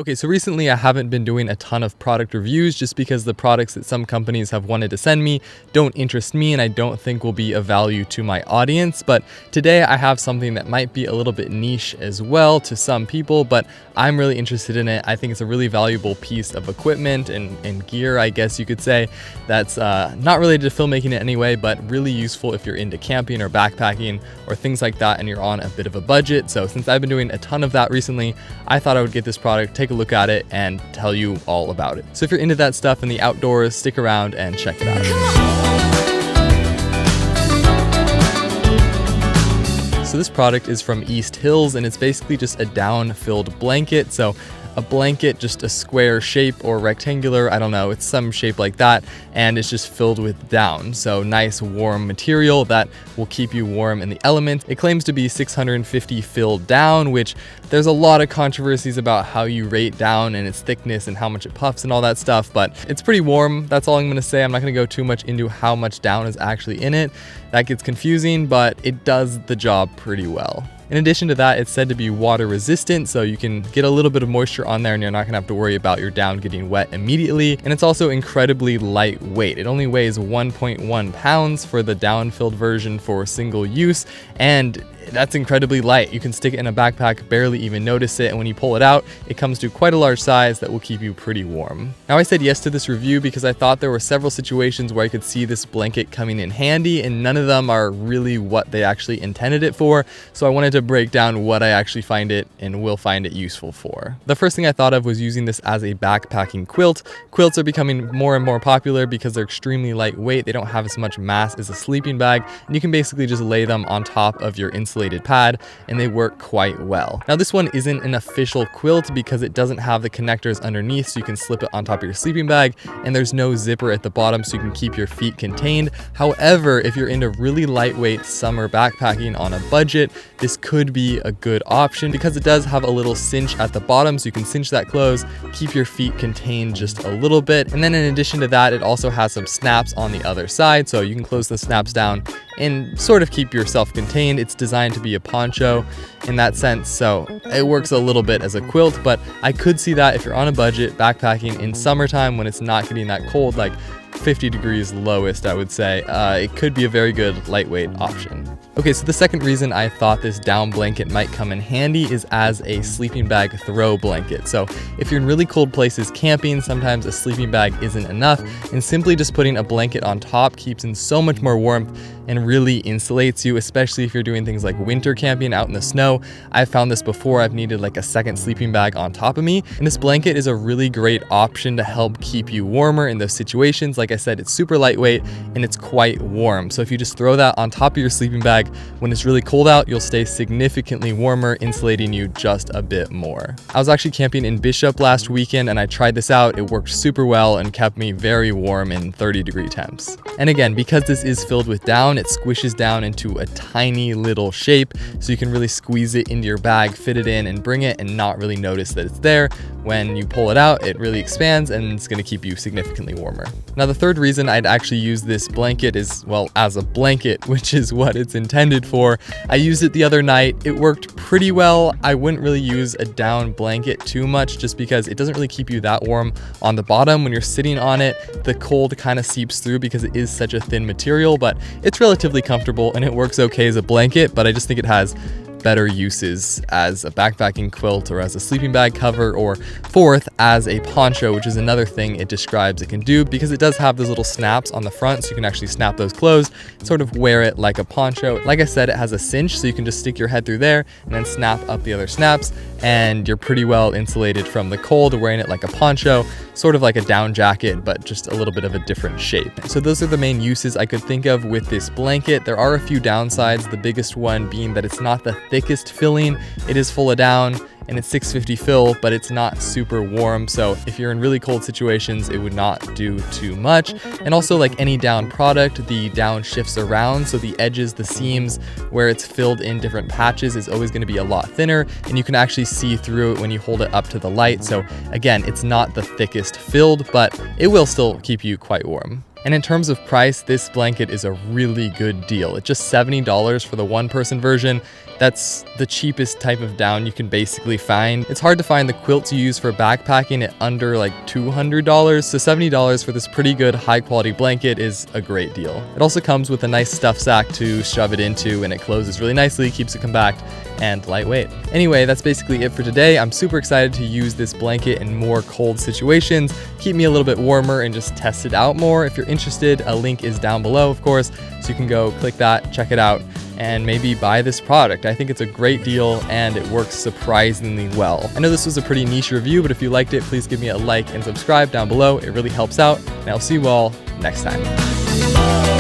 Okay, so recently I haven't been doing a ton of product reviews just because the products that some companies have wanted to send me don't interest me and I don't think will be of value to my audience. But today I have something that might be a little bit niche as well to some people, but I'm really interested in it. I think it's a really valuable piece of equipment and gear, I guess you could say, that's not related to filmmaking in any way, but really useful if you're into camping or backpacking or things like that and you're on a bit of a budget. So since I've been doing a ton of that recently, I thought I would get this product, take a look at it, and tell you all about it. So if you're into that stuff in the outdoors, stick around and check it out. So this product is from East Hills and it's basically just a down-filled blanket. So a blanket, just a square shape or rectangular, I don't know, it's some shape like that, and it's just filled with down. So nice warm material that will keep you warm in the elements. It claims to be 650 filled down, which there's a lot of controversies about how you rate down and its thickness and how much it puffs and all that stuff, but it's pretty warm. That's all I'm gonna say. I'm not gonna go too much into how much down is actually in it. That gets confusing, but it does the job pretty well. In addition to that, it's said to be water resistant, so you can get a little bit of moisture on there and you're not gonna have to worry about your down getting wet immediately. And it's also incredibly lightweight. It only weighs 1.1 pounds for the down-filled version for single use, and that's incredibly light. You can stick it in a backpack, barely even notice it, and when you pull it out, it comes to quite a large size that will keep you pretty warm. Now, I said yes to this review because I thought there were several situations where I could see this blanket coming in handy, and none of them are really what they actually intended it for, so I wanted to break down what I actually find it and will find it useful for. The first thing I thought of was using this as a backpacking quilt. Quilts are becoming more and more popular because they're extremely lightweight, they don't have as much mass as a sleeping bag, and you can basically just lay them on top of your insulated pad and they work quite well. Now this one isn't an official quilt because it doesn't have the connectors underneath, so you can slip it on top of your sleeping bag, and there's no zipper at the bottom so you can keep your feet contained. However, if you're into really lightweight summer backpacking on a budget, this could be a good option because it does have a little cinch at the bottom, so you can cinch that closed, keep your feet contained just a little bit. And then in addition to that, it also has some snaps on the other side, so you can close the snaps down and sort of keep yourself contained. It's designed to be a poncho in that sense, so it works a little bit as a quilt, but I could see that if you're on a budget backpacking in summertime when it's not getting that cold, like 50 degrees lowest, I would say, it could be a very good lightweight option. Okay, so the second reason I thought this down blanket might come in handy is as a sleeping bag throw blanket. So if you're in really cold places camping, sometimes a sleeping bag isn't enough, and simply just putting a blanket on top keeps in so much more warmth and really insulates you, especially if you're doing things like winter camping out in the snow. I've found this before. I've needed like a second sleeping bag on top of me, and this blanket is a really great option to help keep you warmer in those situations. Like I said, it's super lightweight and it's quite warm. So if you just throw that on top of your sleeping bag, when it's really cold out, you'll stay significantly warmer, insulating you just a bit more. I was actually camping in Bishop last weekend and I tried this out. It worked super well and kept me very warm in 30-degree temps. And again, because this is filled with down, it squishes down into a tiny little shape, so you can really squeeze it into your bag, fit it in, and bring it and not really notice that it's there. When you pull it out, it really expands and it's going to keep you significantly warmer. Now, the third reason I'd actually use this blanket is, well, as a blanket, which is what it's intended for. I used it the other night. It worked pretty well. I wouldn't really use a down blanket too much just because it doesn't really keep you that warm on the bottom. When you're sitting on it, the cold kind of seeps through because it is such a thin material, but it's relatively comfortable and it works okay as a blanket, but I just think it has better uses as a backpacking quilt or as a sleeping bag cover, or fourth, as a poncho, which is another thing it describes it can do because it does have those little snaps on the front, so you can actually snap those closed and sort of wear it like a poncho. Like I said, it has a cinch, so you can just stick your head through there and then snap up the other snaps, and you're pretty well insulated from the cold wearing it like a poncho, sort of like a down jacket, but just a little bit of a different shape. So those are the main uses I could think of with this blanket. There are a few downsides, the biggest one being that it's not the thickest filling. It is full of down and it's 650 fill, but it's not super warm. So if you're in really cold situations, it would not do too much. And also, like any down product, the down shifts around. So the edges, the seams where it's filled in different patches is always going to be a lot thinner, and you can actually see through it when you hold it up to the light. So again, it's not the thickest filled, but it will still keep you quite warm. And in terms of price, this blanket is a really good deal. It's just $70 for the one-person version. That's the cheapest type of down you can basically find. It's hard to find the quilts you use for backpacking at under like $200, so $70 for this pretty good high quality blanket is a great deal. It also comes with a nice stuff sack to shove it into, and it closes really nicely, keeps it compact and lightweight. Anyway, that's basically it for today. I'm super excited to use this blanket in more cold situations, keep me a little bit warmer, and just test it out more. If you're interested, a link is down below, of course, so you can go click that, check it out, and maybe buy this product. I think it's a great deal and it works surprisingly well. I know this was a pretty niche review, but if you liked it, please give me a like and subscribe down below. It really helps out, and I'll see you all next time.